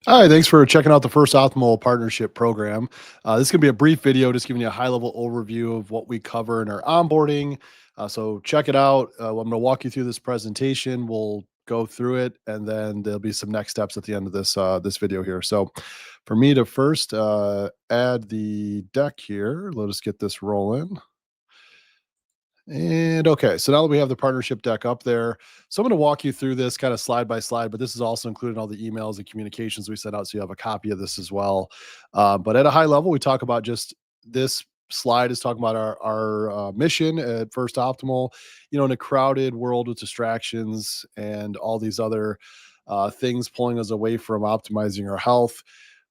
Hi, thanks for checking out the First Optimal Partnership Program. This is going to be a brief video, just giving you a high level overview of what we cover in our onboarding. So check it out. I'm going to walk you through this presentation. We'll go through it, and then there'll be some next steps at the end of this video here. So, for me to first add the deck here, let us get this rolling. And okay, so now that we have the partnership deck up there, so I'm going to walk you through this kind of slide by slide, but this is also including all the emails and communications we sent out. So you have a copy of this as well. But at a high level, we talk about just this slide is talking about our mission at First Optimal, in a crowded world with distractions and all these other things pulling us away from optimizing our health.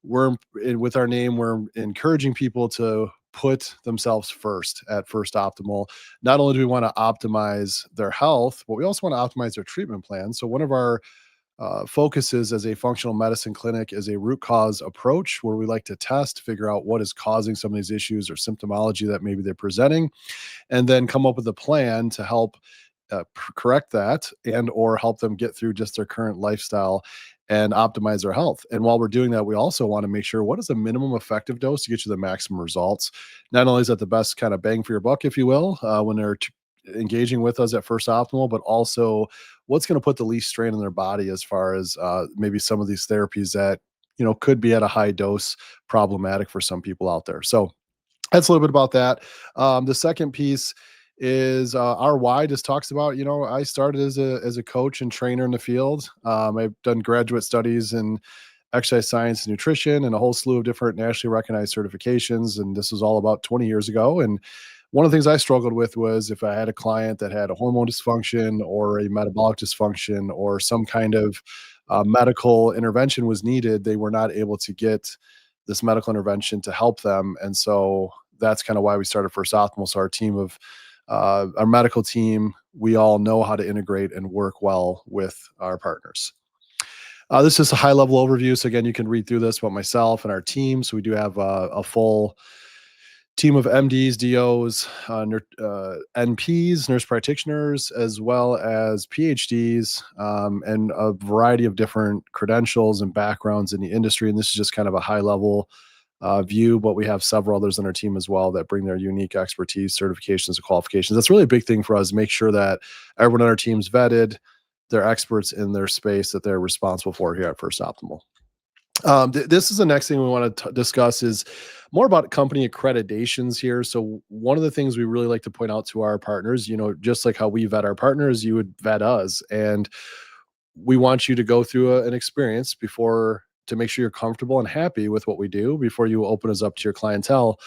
With our name, we're encouraging people to put themselves first at First Optimal. Not only do we want to optimize their health, but we also want to optimize their treatment plan. So one of our focuses as a functional medicine clinic is a root cause approach where we like to test, figure out what is causing some of these issues or symptomology that maybe they're presenting, and then come up with a plan to help correct that and or help them get through just their current lifestyle and optimize their health. And while we're doing that, we also want to make sure what is the minimum effective dose to get you the maximum results. Not only is that the best kind of bang for your buck, if you will, when they're engaging with us at First Optimal, but also what's going to put the least strain on their body as far as maybe some of these therapies that could be at a high dose problematic for some people out there. So that's a little bit about that. The second piece is our why. Just talks about, I started as a coach and trainer in the field. I've done graduate studies in exercise science and nutrition and a whole slew of different nationally recognized certifications. And this was all about 20 years ago. And one of the things I struggled with was if I had a client that had a hormone dysfunction or a metabolic dysfunction or some kind of medical intervention was needed, they were not able to get this medical intervention to help them. And so that's kind of why we started First Optimal. So our medical team, we all know how to integrate and work well with our partners. This is a high level overview. So again, you can read through this about myself and our team. So we do have a full team of MDs, DOs, NPs, nurse practitioners, as well as PhDs, and a variety of different credentials and backgrounds in the industry. And this is just kind of a high level view, but we have several others on our team as well that bring their unique expertise, certifications, and qualifications. That's really a big thing for us. Make sure that everyone on our team's vetted, they're experts in their space that they're responsible for here at First Optimal. This is the next thing we want to discuss is more about company accreditations here. So one of the things we really like to point out to our partners, just like how we vet our partners, you would vet us. And we want you to go through an experience before to make sure you're comfortable and happy with what we do before you open us up to your clientele.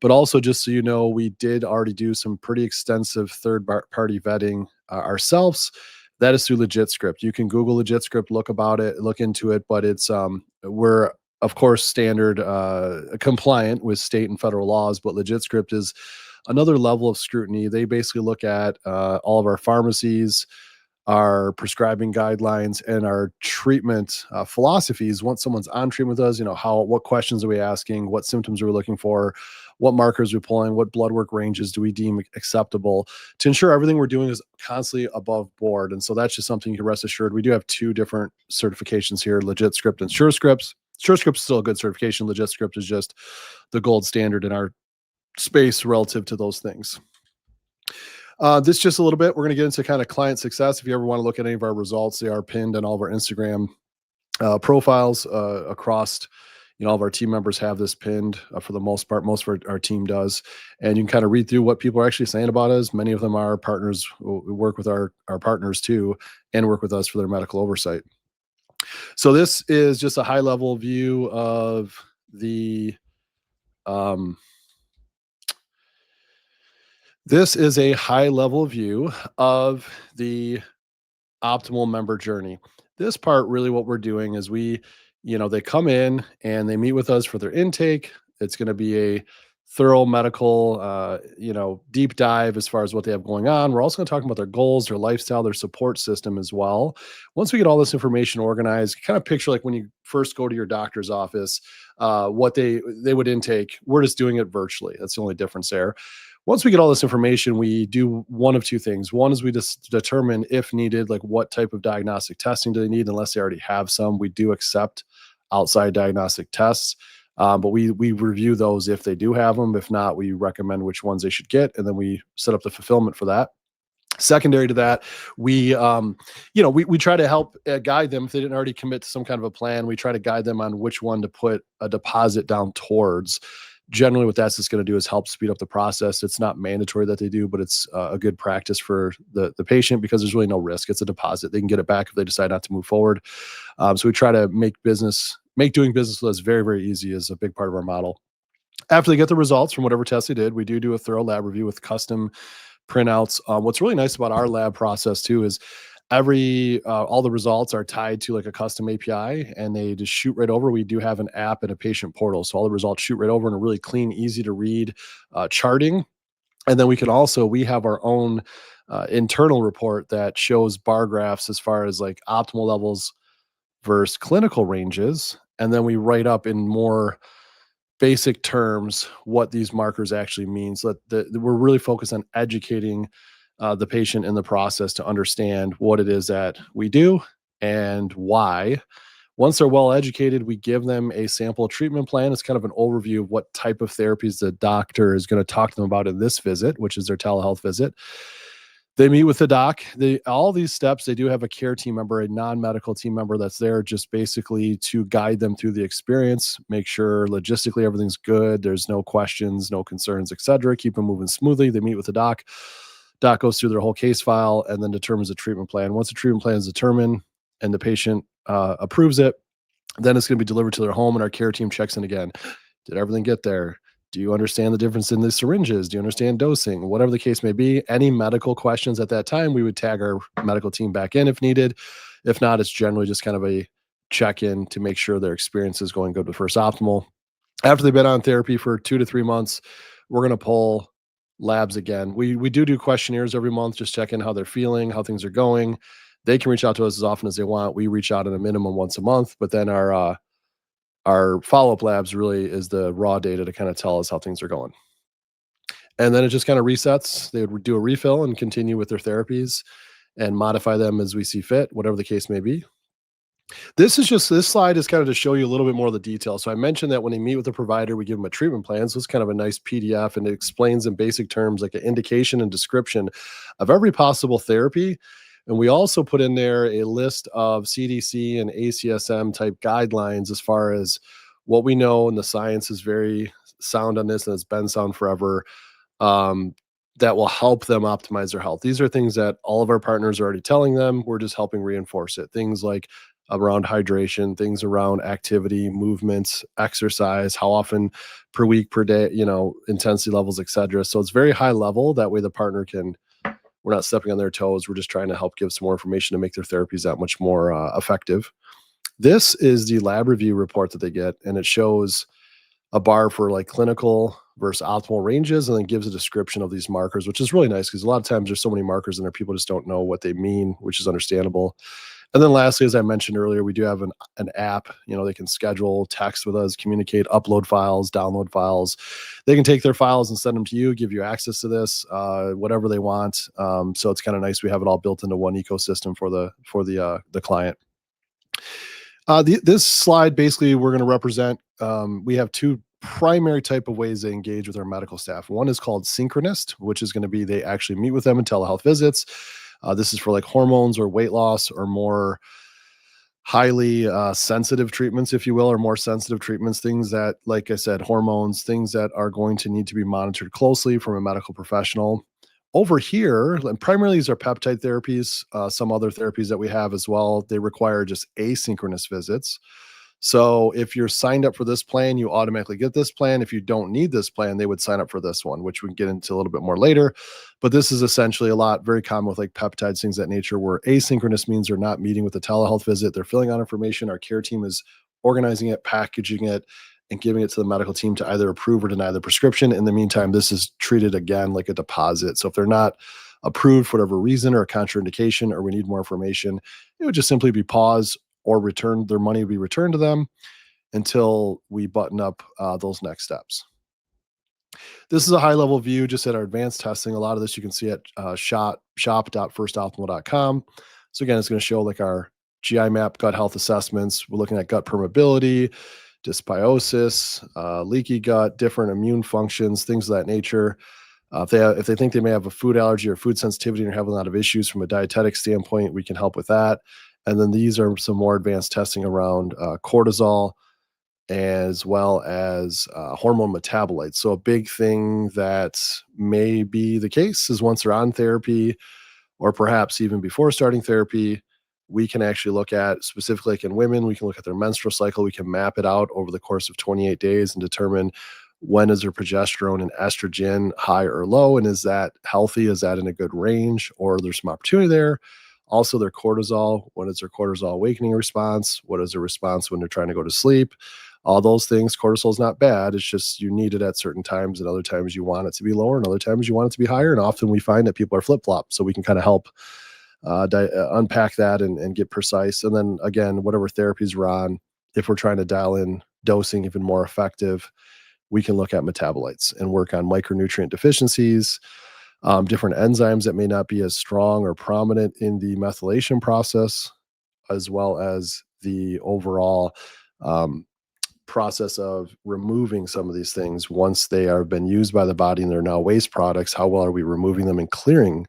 But also, just so you know, we did already do some pretty extensive third party vetting ourselves. That is through LegitScript. You can Google LegitScript, look into it, but we're of course standard compliant with state and federal laws, but LegitScript is another level of scrutiny. They basically look at all of our pharmacies, our prescribing guidelines, and our treatment philosophies. Once someone's on treatment with us, what questions are we asking, what symptoms are we looking for, what markers are we pulling, what blood work ranges do we deem acceptable, to ensure everything we're doing is constantly above board. And so that's just something you can rest assured. We do have two different certifications here, LegitScript and SureScript. SureScript is still a good certification. LegitScript is just the gold standard in our space relative to those things. This just a little bit. We're going to get into kind of client success. If you ever want to look at any of our results, they are pinned on all of our Instagram profiles across. All of our team members have this pinned for the most part. Most of our team does. And you can kind of read through what people are actually saying about us. Many of them are partners. We work with our partners too and work with us for their medical oversight. So this is just a high level view of this is a high level view of the optimal member journey. This part, really what we're doing is they come in and they meet with us for their intake. It's going to be a thorough medical, deep dive as far as what they have going on. We're also going to talk about their goals, their lifestyle, their support system as well. Once we get all this information organized, kind of picture like when you first go to your doctor's office, what they would intake. We're just doing it virtually. That's the only difference there. Once we get all this information, we do one of two things. One is we just determine if needed, like what type of diagnostic testing do they need, unless they already have some. We do accept outside diagnostic tests. But we review those if they do have them. If not, we recommend which ones they should get, and then we set up the fulfillment for that. Secondary to that, we try to help guide them if they didn't already commit to some kind of a plan. We try to guide them on which one to put a deposit down towards. Generally, what that's just going to do is help speed up the process. It's not mandatory that they do, but it's a good practice for the patient because there's really no risk. It's a deposit; they can get it back if they decide not to move forward. So we try to make doing business with us very, very easy is a big part of our model. After they get the results from whatever test they did, we do a thorough lab review with custom printouts. What's really nice about our lab process too is every all the results are tied to like a custom API and they just shoot right over. We do have an app and a patient portal, so all the results shoot right over in a really clean, easy to read charting. And then we have our own internal report that shows bar graphs as far as like optimal levels versus clinical ranges, and then we write up in more basic terms what these markers actually mean so that we're really focused on educating the patient in the process to understand what it is that we do and why. Once they're well educated, we give them a sample treatment plan. It's kind of an overview of what type of therapies the doctor is going to talk to them about in this visit, which is their telehealth visit. They meet with the doc. All these steps, they do have a care team member, a non-medical team member that's there just basically to guide them through the experience, make sure logistically everything's good, there's no questions, no concerns, etc. Keep them moving smoothly. They meet with the doc. Doc goes through their whole case file and then determines a treatment plan. Once the treatment plan is determined and the patient approves it, then it's going to be delivered to their home, and our care team checks in again. Did everything get there? Do you understand the difference in the syringes? Do you understand dosing? Whatever the case may be, any medical questions at that time, we would tag our medical team back in if needed. If not, it's generally just kind of a check in to make sure their experience is going good with First Optimal. After they've been on therapy for 2 to 3 months, we're going to pull labs again. We do questionnaires every month, just checking how they're feeling, how things are going. They can reach out to us as often as they want. We reach out at a minimum once a month, but then our follow-up labs really is the raw data to kind of tell us how things are going. And then it just kind of resets. They would do a refill and continue with their therapies and modify them as we see fit, whatever the case may be. This slide is kind of to show you a little bit more of the detail. So I mentioned that when they meet with the provider, we give them a treatment plan. So it's kind of a nice PDF and it explains in basic terms like an indication and description of every possible therapy. And we also put in there a list of CDC and ACSM type guidelines as far as what we know, and the science is very sound on this, and it's been sound forever. Um, that will help them optimize their health. These are things that all of our partners are already telling them. We're just helping reinforce it. Things like around hydration, things around activity, movements, exercise, how often per week, per day, intensity levels, etc. So it's very high level. That way the partner we're not stepping on their toes. We're just trying to help give some more information to make their therapies that much more effective. This is the lab review report that they get, and it shows a bar for like clinical versus optimal ranges, and then gives a description of these markers, which is really nice because a lot of times there's so many markers in there, people just don't know what they mean, which is understandable. And then lastly, as I mentioned earlier, we do have an app. They can schedule, text with us, communicate, upload files, download files. They can take their files and send them to you, give you access to this, whatever they want. So it's kind of nice. We have it all built into one ecosystem for the client. This slide, basically, we're going to represent, we have two primary type of ways they engage with our medical staff. One is called synchronous, which is going to be they actually meet with them in telehealth visits. This is for like hormones or weight loss or more highly sensitive treatments, if you will, or more sensitive treatments, things that, like I said, hormones, things that are going to need to be monitored closely from a medical professional. Over here, and primarily these are peptide therapies, some other therapies that we have as well, they require just asynchronous visits. So if you're signed up for this plan, you automatically get this plan. If you don't need this plan, they would sign up for this one, which we can get into a little bit more later. But this is essentially very common with like peptides, things of that nature, where asynchronous means they're not meeting with a telehealth visit. They're filling out information. Our care team is organizing it, packaging it, and giving it to the medical team to either approve or deny the prescription. In the meantime, this is treated again like a deposit. So if they're not approved for whatever reason or a contraindication or we need more information, it would just simply be paused or their money would be returned to them until we button up those next steps. This is a high level view just at our advanced testing. A lot of this you can see at shop.firstoptimal.com. So again, it's going to show like our GI map gut health assessments. We're looking at gut permeability, dysbiosis, leaky gut, different immune functions, things of that nature. If they think they may have a food allergy or food sensitivity and are having a lot of issues from a dietetic standpoint, we can help with that. And then these are some more advanced testing around cortisol as well as hormone metabolites. So a big thing that may be the case is once they're on therapy, or perhaps even before starting therapy, we can actually look at, specifically like in women, we can look at their menstrual cycle. We can map it out over the course of 28 days and determine when is their progesterone and estrogen high or low, and is that healthy? Is that in a good range, or there's some opportunity there? Also, their cortisol. When is their cortisol awakening response? What is their response when they're trying to go to sleep? All those things. Cortisol is not bad. It's just you need it at certain times, and other times you want it to be lower, and other times you want it to be higher. And often we find that people are flip flop, so we can kind of help unpack that and get precise. And then again, whatever therapies we're on, if we're trying to dial in dosing even more effective, we can look at metabolites and work on micronutrient deficiencies, different enzymes that may not be as strong or prominent in the methylation process, as well as the overall um, process of removing some of these things once they are been used by the body and they're now waste products. How well are we removing them and clearing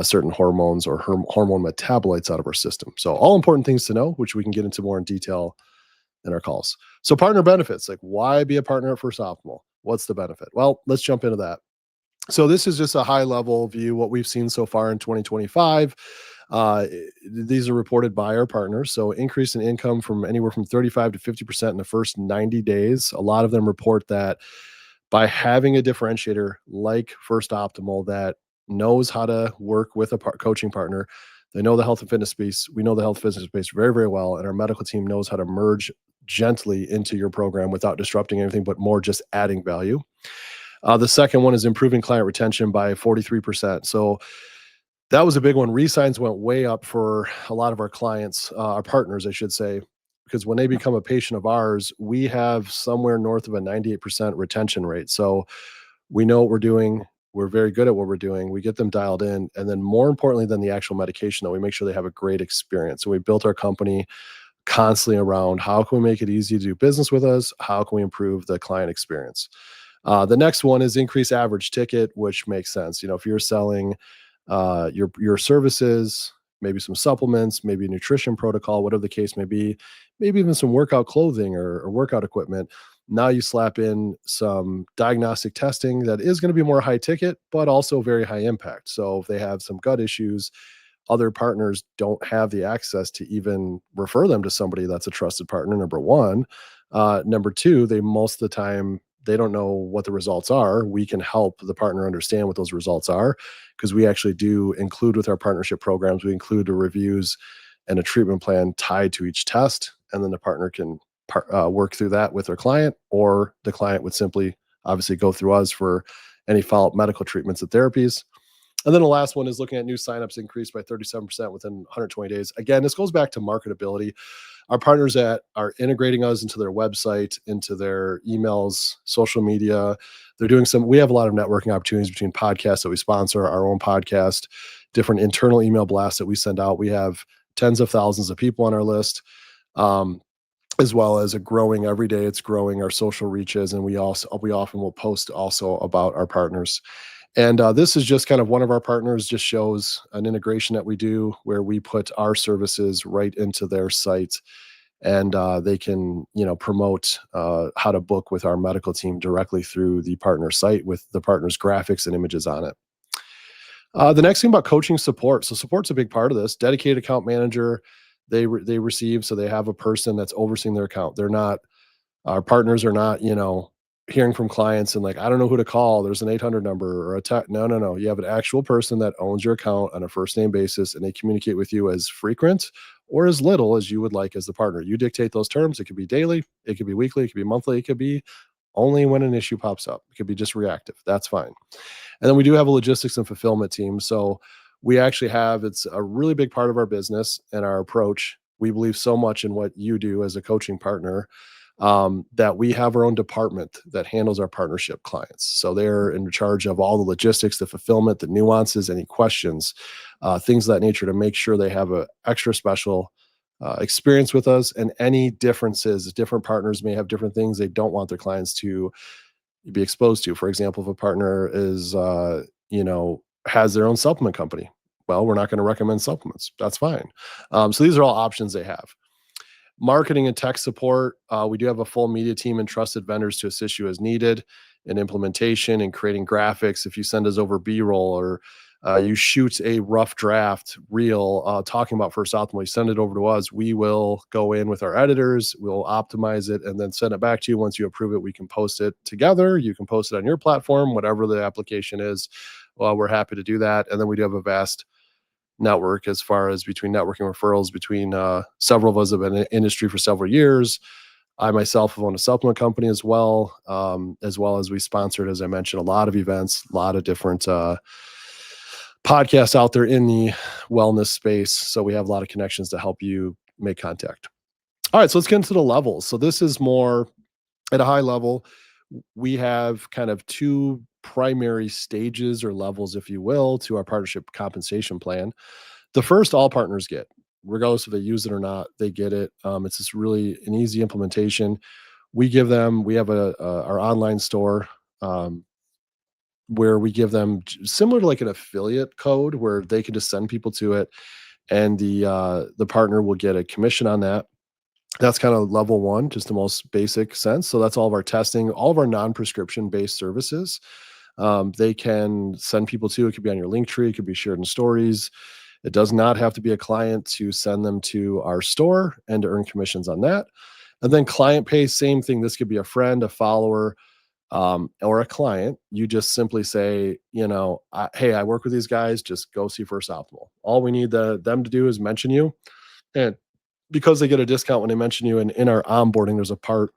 certain hormones or hormone metabolites out of our system? So all important things to know, which we can get into more in detail in our calls. So partner benefits, like why be a partner at First Optimal? What's the benefit? Well, let's jump into that. So this is just a high level view, what we've seen so far in 2025. These are reported by our partners. So increase in income from anywhere from 35 to 50% in the first 90 days. A lot of them report that by having a differentiator like First Optimal that knows how to work with a coaching partner, they know the health and fitness space. We know the health fitness space very, very well. And our medical team knows how to merge gently into your program without disrupting anything, but more just adding value. The second one is improving client retention by 43%. So that was a big one. Resigns went way up for a lot of our clients, our partners, I should say, because when they become a patient of ours, we have somewhere north of a 98% retention rate. So we know what we're doing. We're very good at what we're doing. We get them dialed in. And then more importantly than the actual medication, though, we make sure they have a great experience. So we built our company constantly around how can we make it easy to do business with us? How can we improve the client experience? The next one is increase average ticket, which makes sense. You know, if you're selling your services, maybe some supplements, maybe a nutrition protocol, whatever the case may be, maybe even some workout clothing or workout equipment. Now you slap in some diagnostic testing that is going to be more high ticket, but also very high impact. So if they have some gut issues, other partners don't have the access to even refer them to somebody that's a trusted partner, number one. Number two, they most of the time they don't know what the results are. We can help the partner understand what those results are, because we actually do include with our partnership programs, we include the reviews and a treatment plan tied to each test. And then the partner can work through that with their client, or the client would simply obviously go through us for any follow-up medical treatments and therapies. And then the last one is looking at new signups increased by 37% within 120 days. Again, this goes back to marketability. Our partners that are integrating us into their website, into their emails, social media, they're doing we have a lot of networking opportunities between podcasts that we sponsor, our own podcast, different internal email blasts that we send out. We have tens of thousands of people on our list. As well as a growing every day, it's growing our social reaches, and we often will post also about our partners. And this is just kind of one of our partners, just shows an integration that we do where we put our services right into their site, and they can, promote how to book with our medical team directly through the partner site with the partner's graphics and images on it. The next thing about coaching support. So support's a big part of this. Dedicated account manager, they receive, so they have a person that's overseeing their account. They're not Our partners are not, hearing from clients and like, I don't know who to call. There's an 800 number or a tech. No, no, no. You have an actual person that owns your account on a first name basis, and they communicate with you as frequent or as little as you would like as the partner. You dictate those terms. It could be daily, it could be weekly, it could be monthly, it could be only when an issue pops up. It could be just reactive. That's fine. And then we do have a logistics and fulfillment team. So we actually it's a really big part of our business and our approach. We believe so much in what you do as a coaching partner, that we have our own department that handles our partnership clients. So they're in charge of all the logistics, the fulfillment, the nuances, any questions, things of that nature, to make sure they have a extra special experience with us, and any differences. Different partners may have different things they don't want their clients to be exposed to. For example, if a partner is, has their own supplement company, well, we're not going to recommend supplements. That's fine. So these are all options they have. Marketing and tech support. We do have a full media team and trusted vendors to assist you as needed in implementation and creating graphics. If you send us over B-roll, or you shoot a rough draft reel talking about First Optimal, you send it over to us. We will go in with our editors, we'll optimize it, and then send it back to you. Once you approve it, we can post it together. You can post it on your platform, whatever the application is. Well, we're happy to do that. And then we do have a vast network as far as between networking referrals between several of us have been in the industry for several years. I myself have owned a supplement company as well as we sponsored, as I mentioned, a lot of events, a lot of different podcasts out there in the wellness space. So we have a lot of connections to help you make contact. All right, so let's get into the levels. So this is more at a high level. We have kind of two primary stages or levels, if you will, to our partnership compensation plan. The first, all partners get, regardless if they use it or not, they get it. It's just really an easy implementation. We have our online store, where we give them similar to like an affiliate code where they can just send people to it, and the partner will get a commission on that. That's kind of level one, just the most basic sense. So that's all of our testing, all of our non-prescription based services. They can send people to. It could be on your link tree, it could be shared in stories. It does not have to be a client to send them to our store and to earn commissions on that. And then client pay, same thing. This could be a friend, a follower, or a client. You just simply say, hey, I work with these guys. Just go see First Optimal. All we need them to do is mention you. And because they get a discount when they mention you, and in our onboarding, there's a part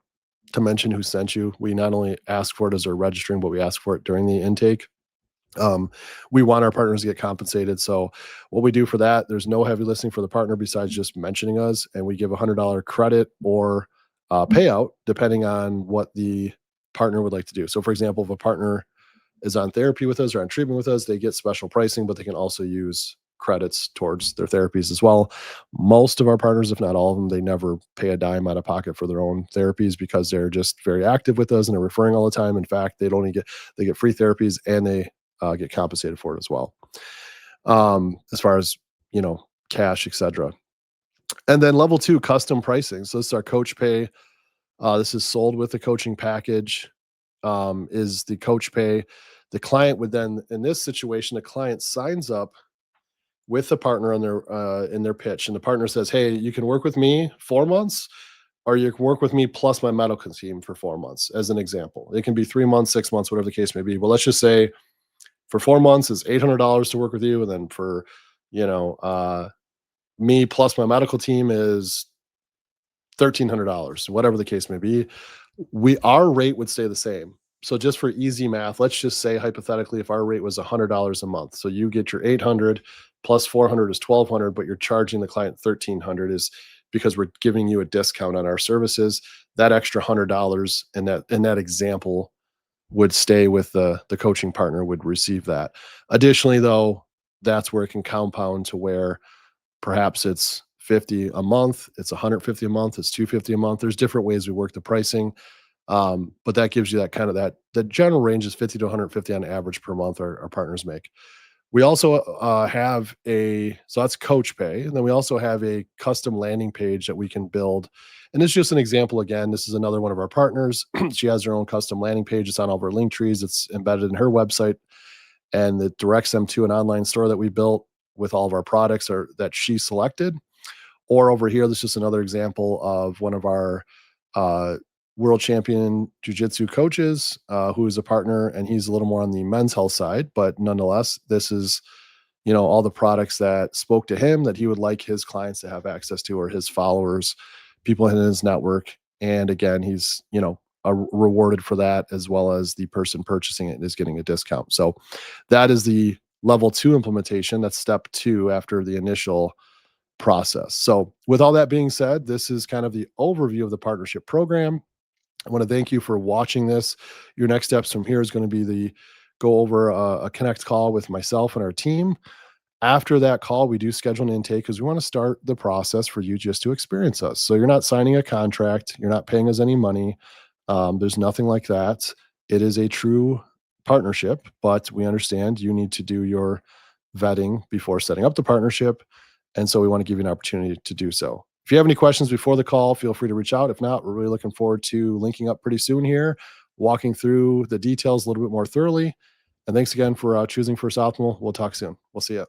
to mention who sent you. We not only ask for it as they're registering, but we ask for it during the intake. We want our partners to get compensated. So what we do for that, there's no heavy lifting for the partner besides just mentioning us, and we give $100 credit or payout depending on what the partner would like to do. So for example, if a partner is on therapy with us or on treatment with us, they get special pricing, but they can also use credits towards their therapies as well. Most of our partners, if not all of them, they never pay a dime out of pocket for their own therapies because they're just very active with us and they're referring all the time. In fact, they get free therapies, and they get compensated for it as well. As far as, cash, etc. And then level two, custom pricing. So this is our coach pay. This is sold with the coaching package. Is the coach pay. The client would then, in this situation, the client signs up with the partner on their in their pitch, and the partner says, "Hey, you can work with me 4 months, or you can work with me plus my medical team for 4 months." As an example, it can be 3 months, 6 months, whatever the case may be. But let's just say for 4 months is $800 to work with you, and then for you know me plus my medical team is $1,300, whatever the case may be. Our rate would stay the same. So just for easy math, let's just say hypothetically, if our rate was $100 a month, so you get your 800 plus 400 is 1,200, but you're charging the client 1,300 is because we're giving you a discount on our services. That extra $100 in that example would stay with the coaching partner, would receive that. Additionally, though, that's where it can compound to where perhaps it's 50 a month, it's 150 a month, it's 250 a month. There's different ways we work the pricing. But that gives you that kind of the general range is 50 to 150 on average per month our partners make. We also so that's coach pay. And then we also have a custom landing page that we can build. And it's just an example. Again, this is another one of our partners. She has her own custom landing page. It's on all of our link trees. It's embedded in her website, and it directs them to an online store that we built with all of our products that she selected. Or over here, this is just another example of one of our uh, world champion jujitsu coaches who is a partner, and he's a little more on the men's health side. But nonetheless, this is all the products that spoke to him that he would like his clients to have access to, or his followers, people in his network. And again, he's rewarded for that, as well as the person purchasing it is getting a discount. So that is the level 2 implementation. That's step 2 after the initial process. So with all that being said, this is kind of the overview of the partnership program. I want to thank you for watching this. Your next steps from here is going to be go over a connect call with myself and our team. After that call, we do schedule an intake because we want to start the process for you just to experience us. So you're not signing a contract, you're not paying us any money. There's nothing like that. It is a true partnership, but we understand you need to do your vetting before setting up the partnership. And so we want to give you an opportunity to do so. If you have any questions before the call, feel free to reach out. If not, we're really looking forward to linking up pretty soon here, walking through the details a little bit more thoroughly. And thanks again for choosing First Optimal. We'll talk soon. We'll see you.